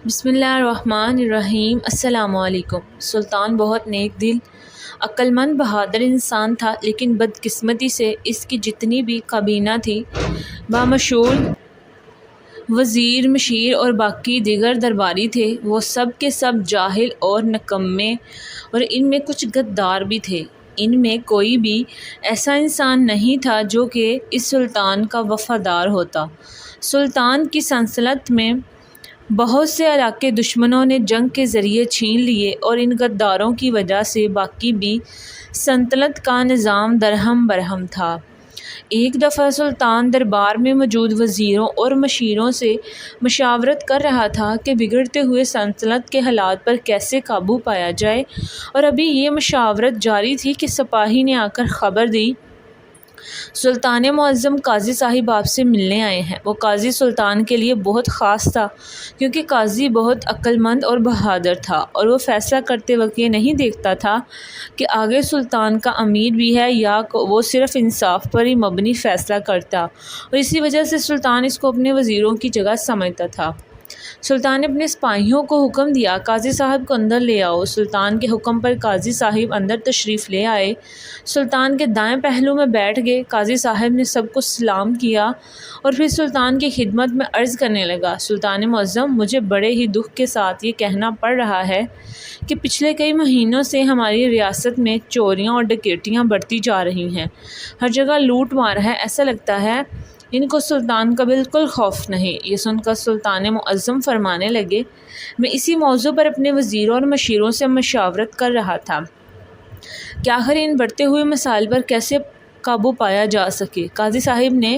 بسم اللہ الرحمن الرحیم۔ السلام علیکم۔ سلطان بہت نیک دل، عقل مند، بہادر انسان تھا، لیکن بدقسمتی سے اس کی جتنی بھی کابینہ تھی، بامشمول وزیر، مشیر اور باقی دیگر درباری تھے، وہ سب کے سب جاہل اور نکمے، اور ان میں کچھ غدار بھی تھے۔ ان میں کوئی بھی ایسا انسان نہیں تھا جو کہ اس سلطان کا وفادار ہوتا۔ سلطان کی سلطنت میں بہت سے علاقے دشمنوں نے جنگ کے ذریعے چھین لیے، اور ان غداروں کی وجہ سے باقی بھی سلطنت کا نظام درہم برہم تھا۔ ایک دفعہ سلطان دربار میں موجود وزیروں اور مشیروں سے مشاورت کر رہا تھا کہ بگڑتے ہوئے سلطنت کے حالات پر کیسے قابو پایا جائے، اور ابھی یہ مشاورت جاری تھی کہ سپاہی نے آ کر خبر دی، سلطان معظم قاضی صاحب آپ سے ملنے آئے ہیں۔ وہ قاضی سلطان کے لیے بہت خاص تھا، کیونکہ قاضی بہت عقل مند اور بہادر تھا، اور وہ فیصلہ کرتے وقت یہ نہیں دیکھتا تھا کہ آگے سلطان کا امیر بھی ہے یا وہ صرف انصاف پر ہی مبنی فیصلہ کرتا، اور اسی وجہ سے سلطان اس کو اپنے وزیروں کی جگہ سمجھتا تھا۔ سلطان نے اپنے سپاہیوں کو حکم دیا، قاضی صاحب کو اندر لے آؤ۔ سلطان کے حکم پر قاضی صاحب اندر تشریف لے آئے، سلطان کے دائیں پہلو میں بیٹھ گئے۔ قاضی صاحب نے سب کو سلام کیا اور پھر سلطان کی خدمت میں عرض کرنے لگا، سلطان معظم، مجھے بڑے ہی دکھ کے ساتھ یہ کہنا پڑ رہا ہے کہ پچھلے کئی مہینوں سے ہماری ریاست میں چوریاں اور ڈکیتیاں بڑھتی جا رہی ہیں، ہر جگہ لوٹ مار ہے، ایسا لگتا ہے ان کو سلطان کا بالکل خوف نہیں۔ یہ سن کر سلطان معظم فرمانے لگے، میں اسی موضوع پر اپنے وزیروں اور مشیروں سے مشاورت کر رہا تھا کہ آخر ان بڑھتے ہوئے مسائل پر کیسے قابو پایا جا سکے۔ قاضی صاحب نے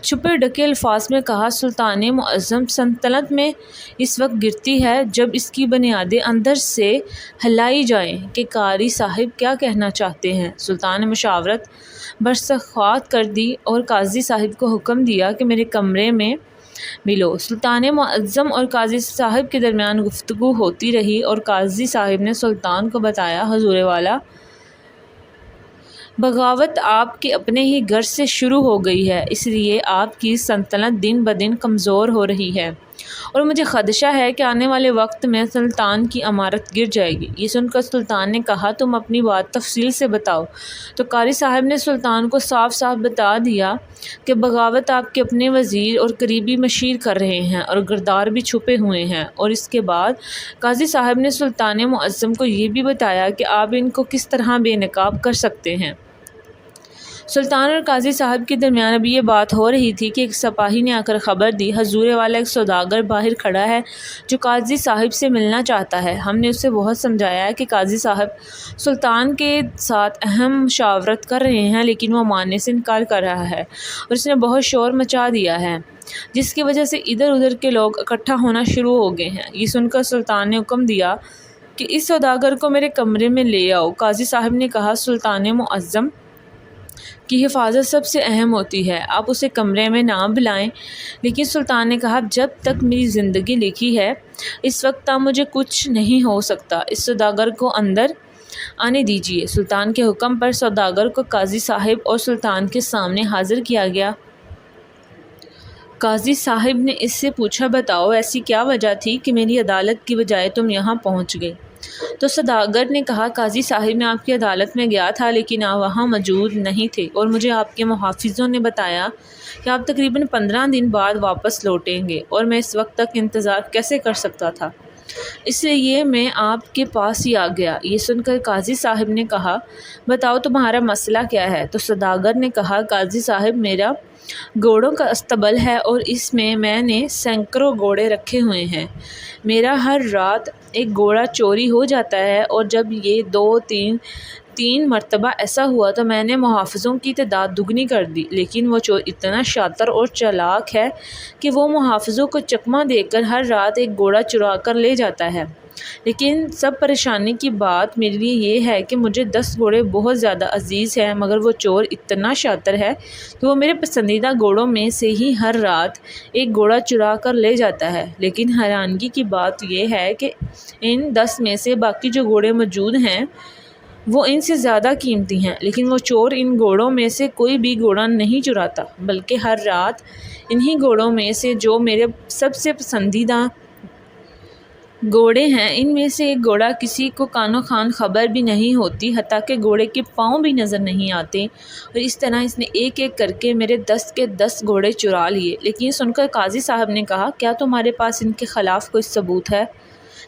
چھپے ڈھکے الفاظ میں کہا، سلطان معظم، سلطنت میں اس وقت گرتی ہے جب اس کی بنیادیں اندر سے ہلائی جائیں کہ قاری صاحب کیا کہنا چاہتے ہیں۔ سلطان نے مشاورت برسخواست کر دی اور قاضی صاحب کو حکم دیا کہ میرے کمرے میں ملو۔ سلطان معظم اور قاضی صاحب کے درمیان گفتگو ہوتی رہی، اور قاضی صاحب نے سلطان کو بتایا، حضور والا، بغاوت آپ کے اپنے ہی گھر سے شروع ہو گئی ہے، اس لیے آپ کی سلطنت دن بدن کمزور ہو رہی ہے، اور مجھے خدشہ ہے کہ آنے والے وقت میں سلطان کی امارت گر جائے گی۔ یہ سن کر سلطان نے کہا، تم اپنی بات تفصیل سے بتاؤ۔ تو قاری صاحب نے سلطان کو صاف صاف بتا دیا کہ بغاوت آپ کے اپنے وزیر اور قریبی مشیر کر رہے ہیں، اور غدار بھی چھپے ہوئے ہیں۔ اور اس کے بعد قاضی صاحب نے سلطان معظم کو یہ بھی بتایا کہ آپ ان کو کس طرح بے نقاب کر سکتے ہیں۔ سلطان اور قاضی صاحب کے درمیان ابھی یہ بات ہو رہی تھی کہ ایک سپاہی نے آ کر خبر دی، حضور والا، ایک سوداگر باہر کھڑا ہے جو قاضی صاحب سے ملنا چاہتا ہے۔ ہم نے اسے بہت سمجھایا ہے کہ قاضی صاحب سلطان کے ساتھ اہم مشاورت کر رہے ہیں، لیکن وہ ماننے سے انکار کر رہا ہے، اور اس نے بہت شور مچا دیا ہے، جس کی وجہ سے ادھر ادھر کے لوگ اکٹھا ہونا شروع ہو گئے ہیں۔ یہ سن کر سلطان نے حکم دیا کہ اس سوداگر کو میرے کمرے میں لے آؤ۔ قاضی صاحب نے کہا، سلطان معظم کی حفاظت سب سے اہم ہوتی ہے، آپ اسے کمرے میں نہ بلائیں۔ لیکن سلطان نے کہا، جب تک میری زندگی لکھی ہے اس وقت تک مجھے کچھ نہیں ہو سکتا، اس سوداگر کو اندر آنے دیجیے۔ سلطان کے حکم پر سوداگر کو قاضی صاحب اور سلطان کے سامنے حاضر کیا گیا۔ قاضی صاحب نے اس سے پوچھا، بتاؤ ایسی کیا وجہ تھی کہ میری عدالت کی بجائے تم یہاں پہنچ گئے؟ تو سوداگر نے کہا، قاضی صاحب، میں آپ کی عدالت میں گیا تھا لیکن آپ وہاں موجود نہیں تھے، اور مجھے آپ کے محافظوں نے بتایا کہ آپ تقریباً 15 دن بعد واپس لوٹیں گے، اور میں اس وقت تک انتظار کیسے کر سکتا تھا، اس لیے میں آپ کے پاس ہی آ گیا۔ یہ سن کر قاضی صاحب نے کہا، بتاؤ تمہارا مسئلہ کیا ہے؟ تو سوداگر نے کہا، قاضی صاحب، میرا گھوڑوں کا استبل ہے اور اس میں نے سینکڑوں گھوڑے رکھے ہوئے ہیں، میرا ہر رات ایک گھوڑا چوری ہو جاتا ہے، اور جب یہ تین مرتبہ ایسا ہوا تو میں نے محافظوں کی تعداد دگنی کر دی، لیکن وہ چور اتنا شاطر اور چالاک ہے کہ وہ محافظوں کو چکمہ دے کر ہر رات ایک گھوڑا چرا کر لے جاتا ہے۔ لیکن سب پریشانی کی بات میرے لیے یہ ہے کہ مجھے 10 گھوڑے بہت زیادہ عزیز ہیں، مگر وہ چور اتنا شاطر ہے کہ وہ میرے پسندیدہ گھوڑوں میں سے ہی ہر رات ایک گھوڑا چرا کر لے جاتا ہے۔ لیکن حیرانگی کی بات یہ ہے کہ ان 10 میں سے باقی جو گھوڑے موجود ہیں وہ ان سے زیادہ قیمتی ہیں، لیکن وہ چور ان گھوڑوں میں سے کوئی بھی گھوڑا نہیں چراتا، بلکہ ہر رات انہی گھوڑوں میں سے جو میرے سب سے پسندیدہ گھوڑے ہیں، ان میں سے ایک گھوڑا کسی کو کانو خان خبر بھی نہیں ہوتی، حتیٰ کہ گھوڑے کے پاؤں بھی نظر نہیں آتے، اور اس طرح اس نے ایک ایک کر کے میرے 10 کے 10 گھوڑے چرا لیے۔ لیکن یہ سن کر قاضی صاحب نے کہا، کیا تمہارے پاس ان کے خلاف کوئی ثبوت ہے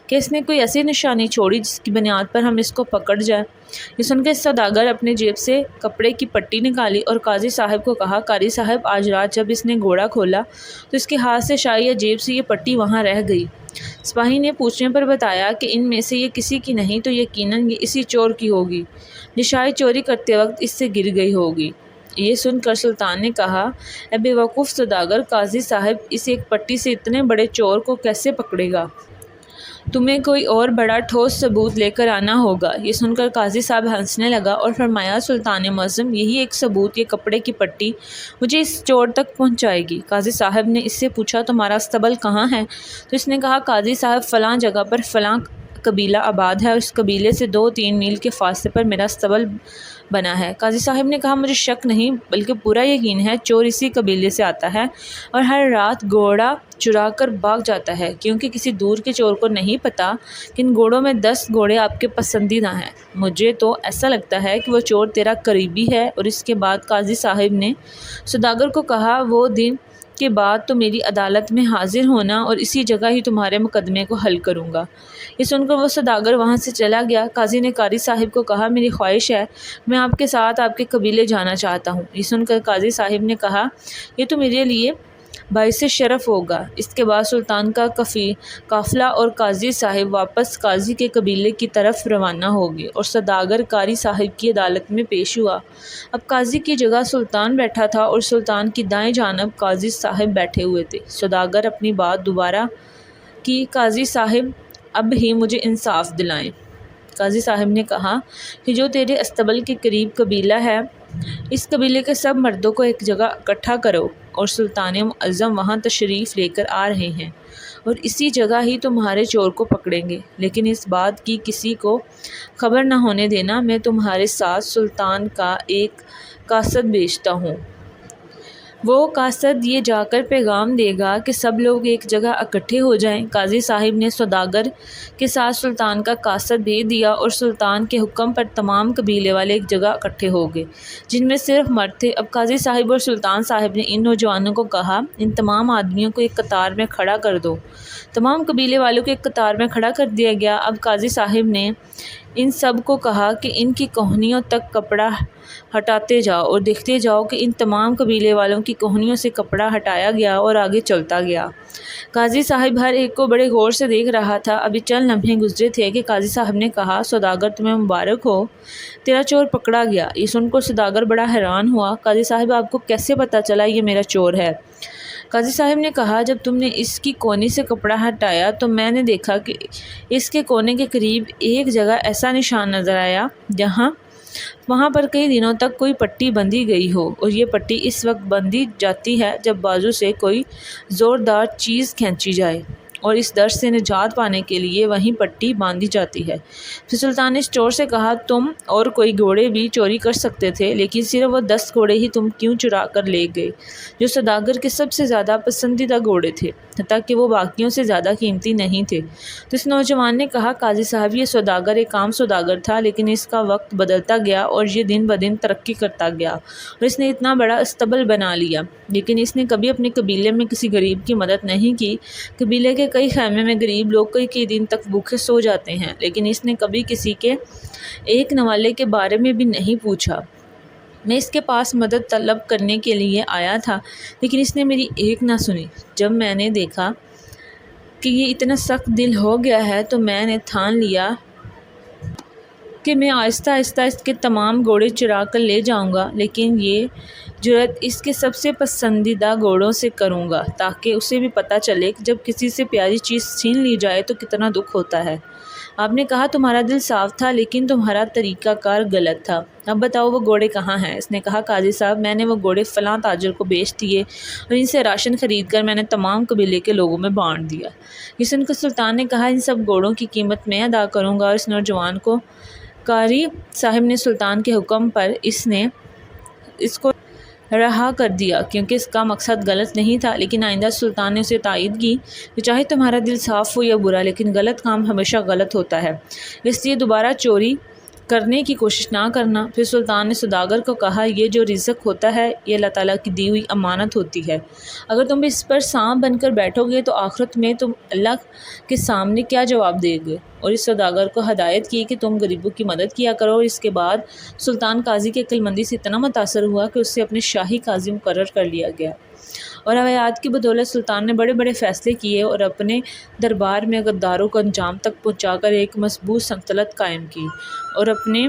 کہ اس نے کوئی ایسی نشانی چھوڑی جس کی بنیاد پر ہم اس کو پکڑ جائیں؟ یہ سن کے سوداگر اپنے جیب سے کپڑے کی پٹی نکالی اور قاضی صاحب کو کہا، قاری صاحب، آج رات جب اس نے گھوڑا کھولا تو اس کے ہاتھ سے شاید یا جیب سے یہ پٹی وہاں رہ گئی۔ سپاہی نے پوچھنے پر بتایا کہ ان میں سے یہ کسی کی نہیں تو یقیناً یہ اسی چور کی ہوگی، جو شاید چوری کرتے وقت اس سے گر گئی ہوگی۔ یہ سن کر سلطان نے کہا، اے بے وقوف سوداگر، قاضی صاحب اس ایک پٹی سے اتنے بڑے چور کو کیسے پکڑے گا؟ تمہیں کوئی اور بڑا ٹھوس ثبوت لے کر آنا ہوگا۔ یہ سن کر قاضی صاحب ہنسنے لگا اور فرمایا، سلطان معظم، یہی ایک ثبوت، یہ کپڑے کی پٹی مجھے اس چور تک پہنچائے گی۔ قاضی صاحب نے اس سے پوچھا، تمہارا استبل کہاں ہے؟ تو اس نے کہا، قاضی صاحب، فلاں جگہ پر فلاں قبیلہ آباد ہے اور اس قبیلے سے 2-3 میل کے فاصلے پر میرا استبل بنا ہے۔ قاضی صاحب نے کہا، مجھے شک نہیں بلکہ پورا یقین ہے، چور اسی قبیلے سے آتا ہے اور ہر رات گھوڑا چرا کر بھاگ جاتا ہے، کیونکہ کسی دور کے چور کو نہیں پتا کہ ان گھوڑوں میں 10 گھوڑے آپ کے پسندیدہ ہیں۔ مجھے تو ایسا لگتا ہے کہ وہ چور تیرا قریبی ہے۔ اور اس کے بعد قاضی صاحب نے سوداگر کو کہا، وہ دن کے بعد تو میری عدالت میں حاضر ہونا اور اسی جگہ ہی تمہارے مقدمے کو حل کروں گا۔ یہ سن کر وہ سوداگر وہاں سے چلا گیا۔ قاضی نے قاری صاحب کو کہا، میری خواہش ہے میں آپ کے ساتھ آپ کے قبیلے جانا چاہتا ہوں۔ یہ سن کر قاضی صاحب نے کہا، یہ تو میرے لیے باعث شرف ہوگا۔ اس کے بعد سلطان کا قافلہ اور قاضی صاحب واپس قاضی کے قبیلے کی طرف روانہ ہو گئے اور سوداگر قاری صاحب کی عدالت میں پیش ہوا۔ اب قاضی کی جگہ سلطان بیٹھا تھا اور سلطان کی دائیں جانب قاضی صاحب بیٹھے ہوئے تھے۔ سوداگر اپنی بات دوبارہ کی، قاضی صاحب اب ہی مجھے انصاف دلائیں۔ قاضی صاحب نے کہا کہ جو تیرے استبل کے قریب قبیلہ ہے، اس قبیلے کے سب مردوں کو ایک جگہ اکٹھا کرو، اور سلطان معظم وہاں تشریف لے کر آ رہے ہیں اور اسی جگہ ہی تمہارے چور کو پکڑیں گے، لیکن اس بات کی کسی کو خبر نہ ہونے دینا، میں تمہارے ساتھ سلطان کا ایک قاصد بھیجتا ہوں۔ وہ قاصد یہ جا کر پیغام دے گا کہ سب لوگ ایک جگہ اکٹھے ہو جائیں۔ قاضی صاحب نے سوداگر کے ساتھ سلطان کا قاصد بھیج دیا اور سلطان کے حکم پر تمام قبیلے والے ایک جگہ اکٹھے ہو گئے، جن میں صرف مرد تھے۔ اب قاضی صاحب اور سلطان صاحب نے ان نوجوانوں کو کہا، ان تمام آدمیوں کو ایک قطار میں کھڑا کر دو۔ تمام قبیلے والوں کو ایک قطار میں کھڑا کر دیا گیا۔ اب قاضی صاحب نے ان سب کو کہا کہ ان کی کوہنیوں تک کپڑا ہٹاتے جاؤ اور دیکھتے جاؤ کہ ان تمام قبیلے والوں کی کوہنیوں سے کپڑا ہٹایا گیا اور آگے چلتا گیا۔ قاضی صاحب ہر ایک کو بڑے غور سے دیکھ رہا تھا۔ ابھی چند لمحے گزرے تھے کہ قاضی صاحب نے کہا، سوداگر، تمہیں مبارک ہو، تیرا چور پکڑا گیا۔ یہ سن کر سوداگر بڑا حیران ہوا۔ قاضی صاحب، آپ کو کیسے پتہ چلا یہ میرا چور ہے؟ قاضی صاحب نے کہا، جب تم نے اس کی کونی سے کپڑا ہٹایا تو میں نے دیکھا کہ اس کے کونے کے قریب ایک جگہ ایسا نشان نظر آیا وہاں پر کئی دنوں تک کوئی پٹی بندھی گئی ہو، اور یہ پٹی اس وقت بندھی جاتی ہے جب بازو سے کوئی زوردار چیز کھینچی جائے، اور اس درد سے نجات پانے کے لیے وہیں پٹی باندھی جاتی ہے۔ پھر سلطان نے اس چور سے کہا، تم اور کوئی گھوڑے بھی چوری کر سکتے تھے، لیکن صرف وہ 10 گھوڑے ہی تم کیوں چرا کر لے گئے، جو سوداگر کے سب سے زیادہ پسندیدہ گھوڑے تھے، حتیٰ کہ وہ باقیوں سے زیادہ قیمتی نہیں تھے؟ تو اس نوجوان نے کہا، قاضی صاحب، یہ سوداگر ایک عام سوداگر تھا، لیکن اس کا وقت بدلتا گیا اور یہ دن بدن ترقی کرتا گیا اور اس نے اتنا بڑا استبل بنا لیا، لیکن اس نے کبھی اپنے قبیلے میں کسی غریب کی مدد نہیں کی۔ قبیلے کے کئی خیمے میں غریب لوگ کئی دن تک بھوکے سو جاتے ہیں، لیکن اس نے کبھی کسی کے ایک نوالے کے بارے میں بھی نہیں پوچھا۔ میں اس کے پاس مدد طلب کرنے کے لیے آیا تھا، لیکن اس نے میری ایک نہ سنی۔ جب میں نے دیکھا کہ یہ اتنا سخت دل ہو گیا ہے تو میں نے ٹھان لیا کہ میں آہستہ آہستہ اس کے تمام گھوڑے چرا کر لے جاؤں گا، لیکن یہ جرات اس کے سب سے پسندیدہ گھوڑوں سے کروں گا، تاکہ اسے بھی پتہ چلے کہ جب کسی سے پیاری چیز چھین لی جائے تو کتنا دکھ ہوتا ہے۔ آپ نے کہا، تمہارا دل صاف تھا، لیکن تمہارا طریقہ کار غلط تھا۔ اب بتاؤ وہ گھوڑے کہاں ہیں؟ اس نے کہا، قاضی صاحب، میں نے وہ گھوڑے فلاں تاجر کو بیچ دیے اور ان سے راشن خرید کر میں نے تمام قبیلے کے لوگوں میں بانٹ دیا۔ یہ سن کر سلطان نے کہا، ان سب گھوڑوں کی قیمت میں ادا کروں گا۔ اور اس نوجوان کو قاری صاحب نے سلطان کے حکم پر اس کو رہا کر دیا کیونکہ اس کا مقصد غلط نہیں تھا، لیکن آئندہ سلطان نے اسے تائید کی کہ چاہے تمہارا دل صاف ہو یا برا، لیکن غلط کام ہمیشہ غلط ہوتا ہے، اس لیے دوبارہ چوری کرنے کی کوشش نہ کرنا۔ پھر سلطان نے سوداگر کو کہا، یہ جو رزق ہوتا ہے یہ اللہ تعالیٰ کی دی ہوئی امانت ہوتی ہے، اگر تم اس پر سانپ بن کر بیٹھو گے تو آخرت میں تم اللہ کے سامنے کیا جواب دے گے؟ اور اس سوداگر کو ہدایت کی کہ تم غریبوں کی مدد کیا کرو۔ اور اس کے بعد سلطان قاضی کی عقل مندی سے اتنا متاثر ہوا کہ اسے اپنے شاہی قاضی مقرر کر لیا گیا، اور روایات کی بدولت سلطان نے بڑے بڑے فیصلے کیے اور اپنے دربار میں غداروں کو انجام تک پہنچا کر ایک مضبوط سلطنت قائم کی، اور اپنے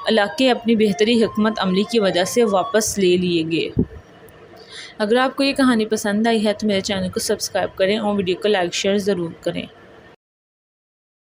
علاقے اپنی بہتری حکمت عملی کی وجہ سے واپس لے لیے گئے۔ اگر آپ کو یہ کہانی پسند آئی ہے تو میرے چینل کو سبسکرائب کریں اور ویڈیو کو لائک شیئر ضرور کریں۔